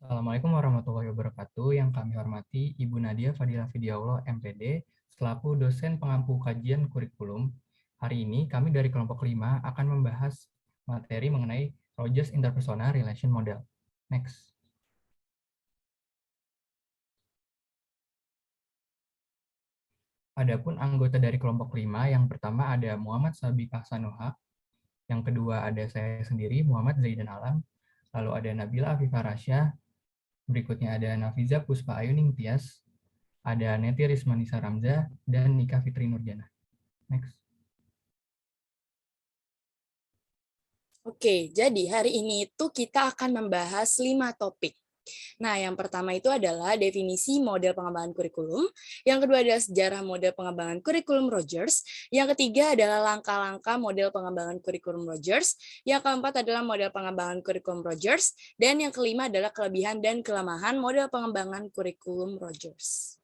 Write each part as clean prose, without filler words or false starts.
Assalamualaikum warahmatullahi wabarakatuh. Yang kami hormati Ibu Nadia Fadila Fidiaulo, MPD, selaku dosen pengampu kajian kurikulum. Hari ini kami dari kelompok 5 akan membahas materi mengenai Rogers Interpersonal Relation Model. Next. Adapun anggota dari kelompok 5, yang pertama ada Muhammad Sabikah Sanuha, yang kedua ada saya sendiri, Muhammad Zaidan Alam, lalu ada Nabila Afifah Rasya, berikutnya ada Nafiza Puspa Ayuning Tias, ada Neti Rismanisa Ramza, dan Nika Fitri Nurjana. Next. Oke, jadi hari ini itu kita akan membahas 5 topik. Nah, yang pertama itu adalah definisi model pengembangan kurikulum, yang kedua adalah sejarah model pengembangan kurikulum Rogers, yang ketiga adalah langkah-langkah model pengembangan kurikulum Rogers, yang keempat adalah model pengembangan kurikulum Rogers, dan yang kelima adalah kelebihan dan kelemahan model pengembangan kurikulum Rogers.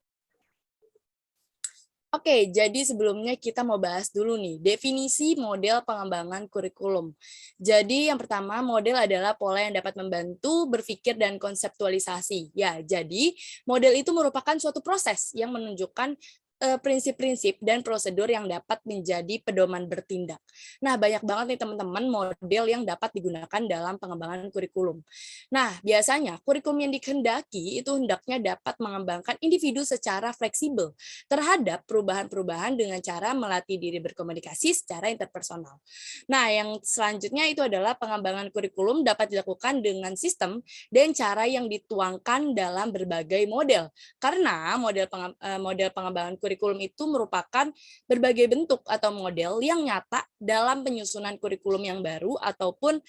Oke, jadi sebelumnya kita mau bahas dulu nih, definisi model pengembangan kurikulum. Jadi yang pertama, model adalah pola yang dapat membantu berpikir dan konseptualisasi. Ya, jadi model itu merupakan suatu proses yang menunjukkan prinsip-prinsip dan prosedur yang dapat menjadi pedoman bertindak. Nah, banyak banget nih teman-teman model yang dapat digunakan dalam pengembangan kurikulum. Nah, biasanya kurikulum yang dikehendaki itu hendaknya dapat mengembangkan individu secara fleksibel terhadap perubahan-perubahan dengan cara melatih diri berkomunikasi secara interpersonal. Nah, yang selanjutnya itu adalah pengembangan kurikulum dapat dilakukan dengan sistem dan cara yang dituangkan dalam berbagai model. Karena model pengembangan kurikulum itu merupakan berbagai bentuk atau model yang nyata dalam penyusunan kurikulum yang baru ataupun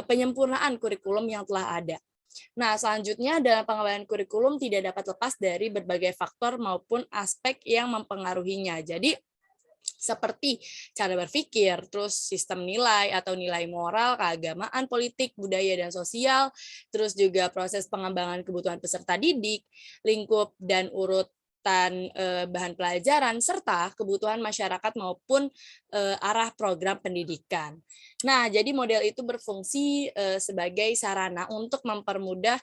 penyempurnaan kurikulum yang telah ada. Nah, selanjutnya dalam pengembangan kurikulum tidak dapat lepas dari berbagai faktor maupun aspek yang mempengaruhinya. Jadi, seperti cara berpikir, terus sistem nilai atau nilai moral, keagamaan, politik, budaya, dan sosial, terus juga proses pengembangan kebutuhan peserta didik, lingkup dan urutan bahan pelajaran, serta kebutuhan masyarakat maupun arah program pendidikan. Nah, jadi model itu berfungsi sebagai sarana untuk mempermudah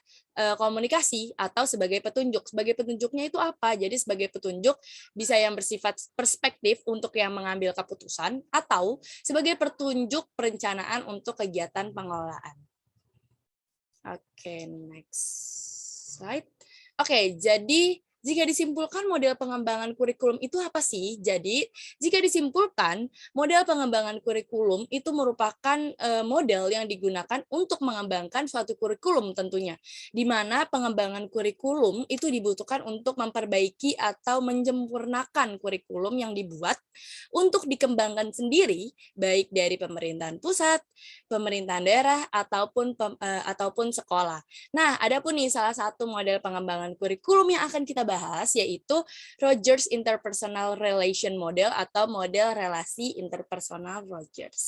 komunikasi atau sebagai petunjuk. Sebagai petunjuknya itu apa? Jadi sebagai petunjuk bisa yang bersifat perspektif untuk yang mengambil keputusan atau sebagai petunjuk perencanaan untuk kegiatan pengelolaan. Oke, next slide. Oke, jadi jika disimpulkan model pengembangan kurikulum itu apa sih? Jadi, jika disimpulkan, model pengembangan kurikulum itu merupakan model yang digunakan untuk mengembangkan suatu kurikulum tentunya, di mana pengembangan kurikulum itu dibutuhkan untuk memperbaiki atau menyempurnakan kurikulum yang dibuat untuk dikembangkan sendiri, baik dari pemerintahan pusat, pemerintahan daerah, ataupun sekolah. Nah, ada pun nih salah satu model pengembangan kurikulum yang akan kita bahas, yaitu Rogers Interpersonal Relation Model atau model relasi interpersonal Rogers.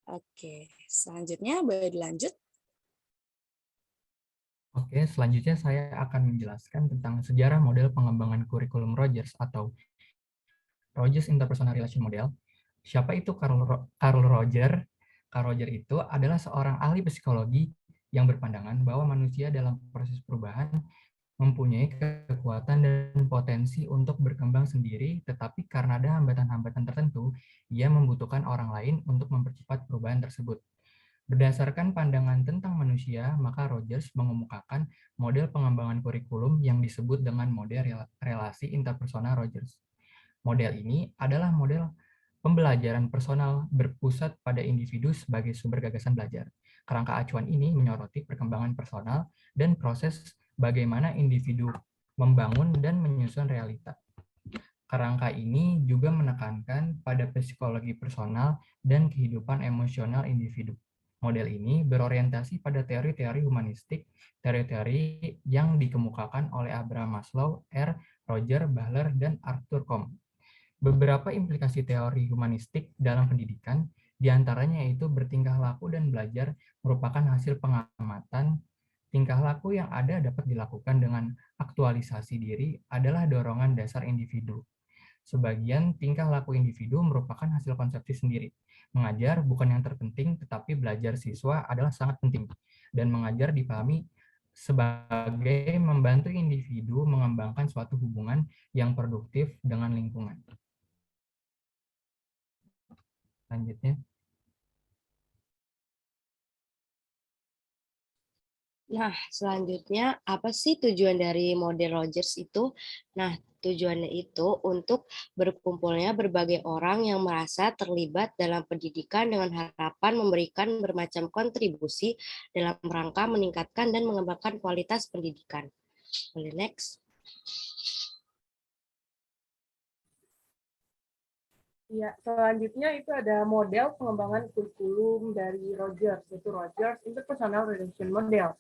Oke, selanjutnya boleh dilanjut. Oke, selanjutnya saya akan menjelaskan tentang sejarah model pengembangan kurikulum Rogers atau Rogers Interpersonal Relation Model. Siapa itu Carl Roger? Carl Roger itu adalah seorang ahli psikologi yang berpandangan bahwa manusia dalam proses perubahan mempunyai kekuatan dan potensi untuk berkembang sendiri, tetapi karena ada hambatan-hambatan tertentu, ia membutuhkan orang lain untuk mempercepat perubahan tersebut. Berdasarkan pandangan tentang manusia, maka Rogers mengemukakan model pengembangan kurikulum yang disebut dengan model relasi interpersonal Rogers. Model ini adalah model pembelajaran personal berpusat pada individu sebagai sumber gagasan belajar. Kerangka acuan ini menyoroti perkembangan personal dan proses bagaimana individu membangun dan menyusun realita. Kerangka ini juga menekankan pada psikologi personal dan kehidupan emosional individu. Model ini berorientasi pada teori-teori humanistik, teori-teori yang dikemukakan oleh Abraham Maslow, R. Roger Butler, dan Arthur Combe. Beberapa implikasi teori humanistik dalam pendidikan, diantaranya yaitu bertingkah laku dan belajar merupakan hasil pengamatan. Tingkah laku yang ada dapat dilakukan dengan aktualisasi diri adalah dorongan dasar individu. Sebagian tingkah laku individu merupakan hasil konsepsi sendiri. Mengajar bukan yang terpenting, tetapi belajar siswa adalah sangat penting. dan mengajar dipahami sebagai membantu individu mengembangkan suatu hubungan yang produktif dengan lingkungan. Selanjutnya. Nah, selanjutnya apa sih tujuan dari model Rogers itu? Nah, tujuannya itu untuk berkumpulnya berbagai orang yang merasa terlibat dalam pendidikan dengan harapan memberikan bermacam kontribusi dalam rangka meningkatkan dan mengembangkan kualitas pendidikan. Boleh next. Ya, selanjutnya itu ada model pengembangan kurikulum dari Rogers, yaitu Rogers Interpersonal Relation Model.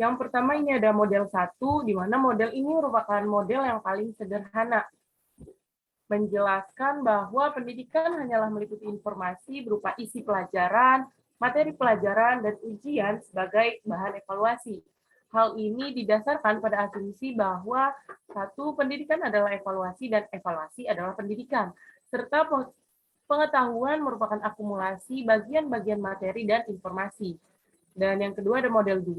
Yang pertama ini ada model 1, di mana model ini merupakan model yang paling sederhana. Menjelaskan bahwa pendidikan hanyalah meliputi informasi berupa isi pelajaran, materi pelajaran, dan ujian sebagai bahan evaluasi. Hal ini didasarkan pada asumsi bahwa satu, pendidikan adalah evaluasi dan evaluasi adalah pendidikan, serta pengetahuan merupakan akumulasi bagian-bagian materi dan informasi. Dan yang kedua ada model 2.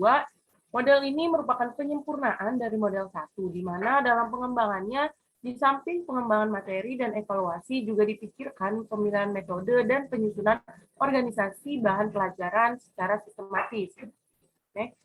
Model ini merupakan penyempurnaan dari model 1, di mana dalam pengembangannya, di samping pengembangan materi dan evaluasi, juga dipikirkan pemilihan metode dan penyusunan organisasi bahan pelajaran secara sistematis. Next.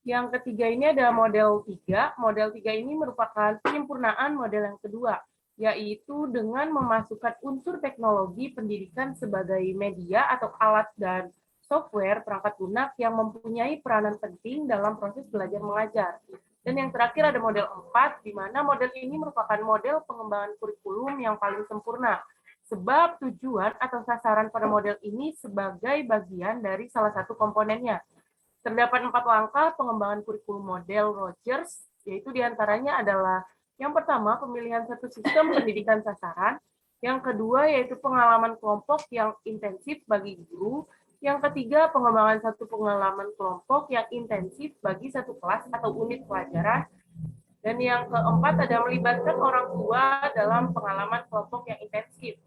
Yang ketiga ini ada model 3. Model 3 ini merupakan penyempurnaan model yang kedua, yaitu dengan memasukkan unsur teknologi pendidikan sebagai media atau alat dan software perangkat lunak yang mempunyai peranan penting dalam proses belajar mengajar. Dan yang terakhir ada model 4, di mana model ini merupakan model pengembangan kurikulum yang paling sempurna, sebab tujuan atau sasaran pada model ini sebagai bagian dari salah satu komponennya. Terdapat 4 langkah pengembangan kurikulum model Rogers, yaitu diantaranya adalah yang pertama, pemilihan satu sistem pendidikan sasaran, yang kedua, yaitu pengalaman kelompok yang intensif bagi guru, yang ketiga, pengembangan satu pengalaman kelompok yang intensif bagi satu kelas atau unit pelajaran, dan yang keempat, ada melibatkan orang tua dalam pengalaman kelompok yang intensif.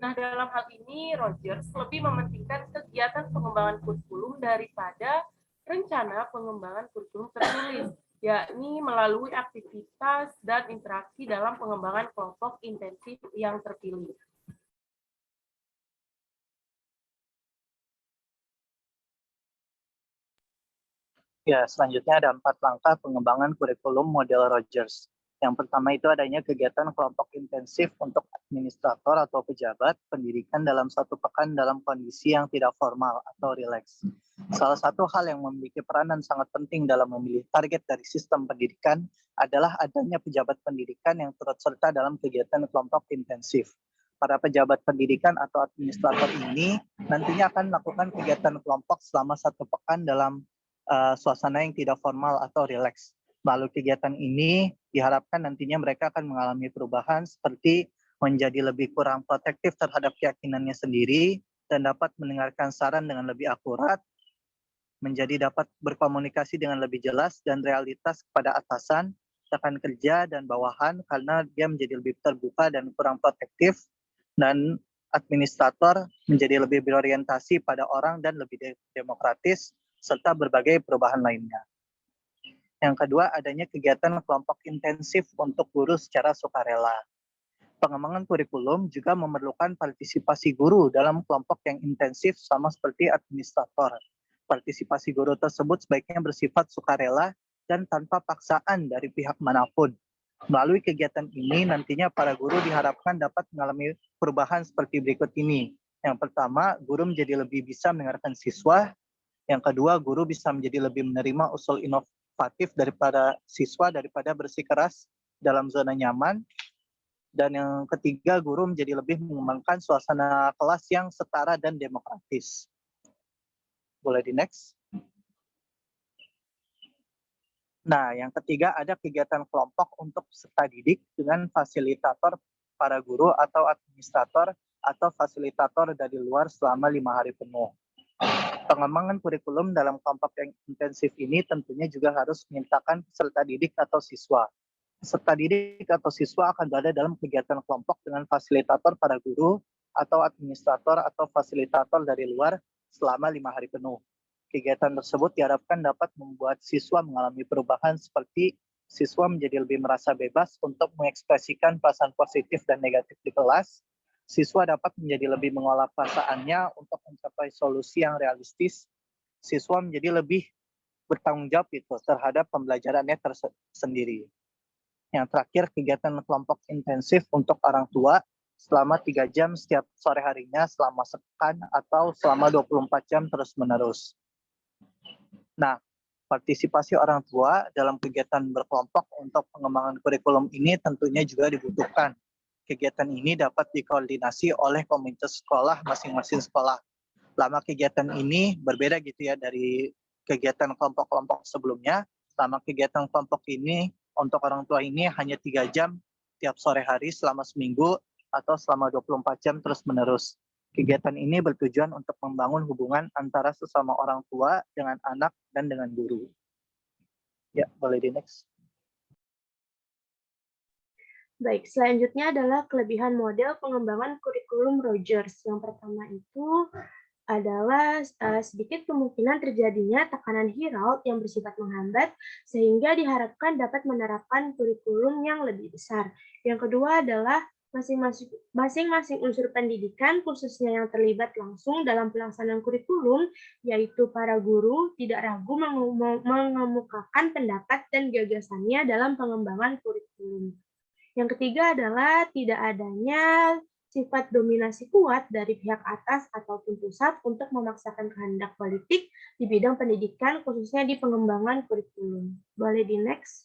Nah, dalam hal ini, Rogers lebih mementingkan kegiatan pengembangan kurikulum daripada rencana pengembangan kurikulum tertulis, yakni melalui aktivitas dan interaksi dalam pengembangan kelompok intensif yang terpilih. Ya, selanjutnya ada 4 langkah pengembangan kurikulum model Rogers. Yang pertama itu adanya kegiatan kelompok intensif untuk administrator atau pejabat pendidikan dalam 1 pekan dalam kondisi yang tidak formal atau rileks. Salah satu hal yang memiliki peranan sangat penting dalam memilih target dari sistem pendidikan adalah adanya pejabat pendidikan yang turut serta dalam kegiatan kelompok intensif. Para pejabat pendidikan atau administrator ini nantinya akan melakukan kegiatan kelompok selama 1 pekan dalam suasana yang tidak formal atau rileks. Melalui kegiatan ini diharapkan nantinya mereka akan mengalami perubahan seperti menjadi lebih kurang protektif terhadap keyakinannya sendiri dan dapat mendengarkan saran dengan lebih akurat, menjadi dapat berkomunikasi dengan lebih jelas dan realitas kepada atasan, rekan kerja, dan bawahan karena dia menjadi lebih terbuka dan kurang protektif, dan administrator menjadi lebih berorientasi pada orang dan lebih demokratis, serta berbagai perubahan lainnya. Yang kedua, adanya kegiatan kelompok intensif untuk guru secara sukarela. Pengembangan kurikulum juga memerlukan partisipasi guru dalam kelompok yang intensif sama seperti administrator. Partisipasi guru tersebut sebaiknya bersifat sukarela dan tanpa paksaan dari pihak manapun. Melalui kegiatan ini, nantinya para guru diharapkan dapat mengalami perubahan seperti berikut ini. Yang pertama, guru menjadi lebih bisa mendengarkan siswa. Yang kedua, guru bisa menjadi lebih menerima usul inovatif daripada siswa daripada bersikeras dalam zona nyaman. Dan yang ketiga, guru menjadi lebih mengembangkan suasana kelas yang setara dan demokratis. Boleh di next. Nah, yang ketiga ada kegiatan kelompok untuk peserta didik dengan fasilitator para guru atau administrator atau fasilitator dari luar selama 5 hari penuh. Pengembangan kurikulum dalam kelompok yang intensif ini tentunya juga harus menyertakan peserta didik atau siswa. Peserta didik atau siswa akan berada dalam kegiatan kelompok dengan fasilitator para guru atau administrator atau fasilitator dari luar selama 5 hari penuh. Kegiatan tersebut diharapkan dapat membuat siswa mengalami perubahan seperti siswa menjadi lebih merasa bebas untuk mengekspresikan perasaan positif dan negatif di kelas. Siswa dapat menjadi lebih mengolah perasaannya untuk mencapai solusi yang realistis. Siswa menjadi lebih bertanggung jawab terhadap pembelajarannya tersendiri. Yang terakhir, kegiatan kelompok intensif untuk orang tua selama 3 jam setiap sore harinya selama sepekan atau selama 24 jam terus-menerus. Nah, partisipasi orang tua dalam kegiatan berkelompok untuk pengembangan kurikulum ini tentunya juga dibutuhkan. Kegiatan ini dapat dikoordinasi oleh komunitas sekolah masing-masing sekolah. Selama kegiatan ini berbeda gitu ya dari kegiatan kelompok-kelompok sebelumnya. Selama kegiatan kelompok ini untuk orang tua ini hanya 3 jam tiap sore hari selama seminggu atau selama 24 jam terus-menerus. Kegiatan ini bertujuan untuk membangun hubungan antara sesama orang tua dengan anak dan dengan guru. Ya, boleh di next. Baik, selanjutnya adalah kelebihan model pengembangan kurikulum Rogers. Yang pertama itu adalah sedikit kemungkinan terjadinya tekanan hierarki yang bersifat menghambat, sehingga diharapkan dapat menerapkan kurikulum yang lebih besar. Yang kedua adalah masing-masing unsur pendidikan, khususnya yang terlibat langsung dalam pelaksanaan kurikulum, yaitu para guru, tidak ragu mengemukakan pendapat dan gagasannya dalam pengembangan kurikulum. Yang ketiga adalah tidak adanya sifat dominasi kuat dari pihak atas ataupun pusat untuk memaksakan kehendak politik di bidang pendidikan, khususnya di pengembangan kurikulum. Boleh di next.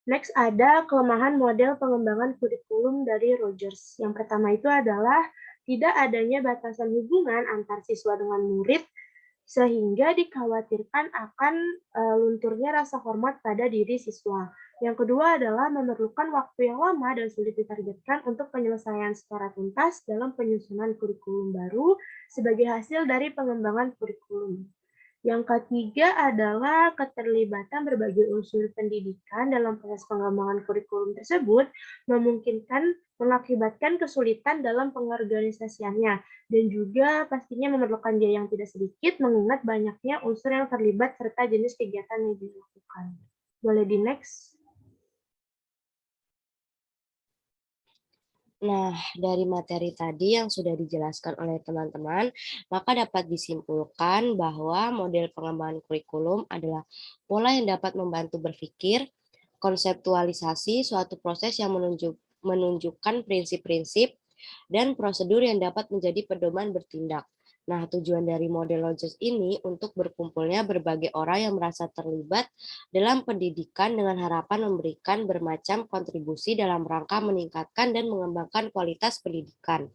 Next ada kelemahan model pengembangan kurikulum dari Rogers. Yang pertama itu adalah tidak adanya batasan hubungan antar siswa dengan murid, sehingga dikhawatirkan akan lunturnya rasa hormat pada diri siswa. Yang kedua adalah memerlukan waktu yang lama dan sulit ditargetkan untuk penyelesaian secara tuntas dalam penyusunan kurikulum baru sebagai hasil dari pengembangan kurikulum. Yang ketiga adalah keterlibatan berbagai unsur pendidikan dalam proses pengembangan kurikulum tersebut mengakibatkan kesulitan dalam pengorganisasiannya dan juga pastinya memerlukan biaya yang tidak sedikit mengingat banyaknya unsur yang terlibat serta jenis kegiatan yang dilakukan. Boleh di next. Nah, dari materi tadi yang sudah dijelaskan oleh teman-teman, maka dapat disimpulkan bahwa model pengembangan kurikulum adalah pola yang dapat membantu berpikir, konseptualisasi suatu proses yang menunjukkan prinsip-prinsip dan prosedur yang dapat menjadi pedoman bertindak. Nah, tujuan dari model Rogers ini untuk berkumpulnya berbagai orang yang merasa terlibat dalam pendidikan dengan harapan memberikan bermacam kontribusi dalam rangka meningkatkan dan mengembangkan kualitas pendidikan.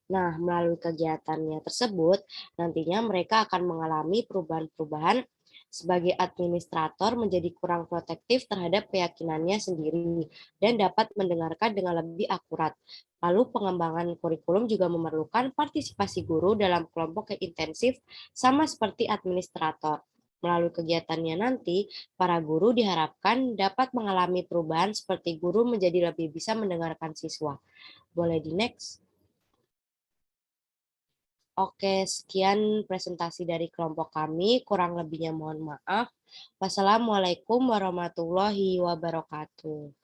Nah, melalui kegiatannya tersebut, nantinya mereka akan mengalami perubahan-perubahan sebagai administrator menjadi kurang protektif terhadap keyakinannya sendiri dan dapat mendengarkan dengan lebih akurat. Lalu pengembangan kurikulum juga memerlukan partisipasi guru dalam kelompok yang intensif sama seperti administrator. Melalui kegiatannya nanti, para guru diharapkan dapat mengalami perubahan seperti guru menjadi lebih bisa mendengarkan siswa. Boleh di next. Oke, sekian presentasi dari kelompok kami. Kurang lebihnya mohon maaf. Wassalamualaikum warahmatullahi wabarakatuh.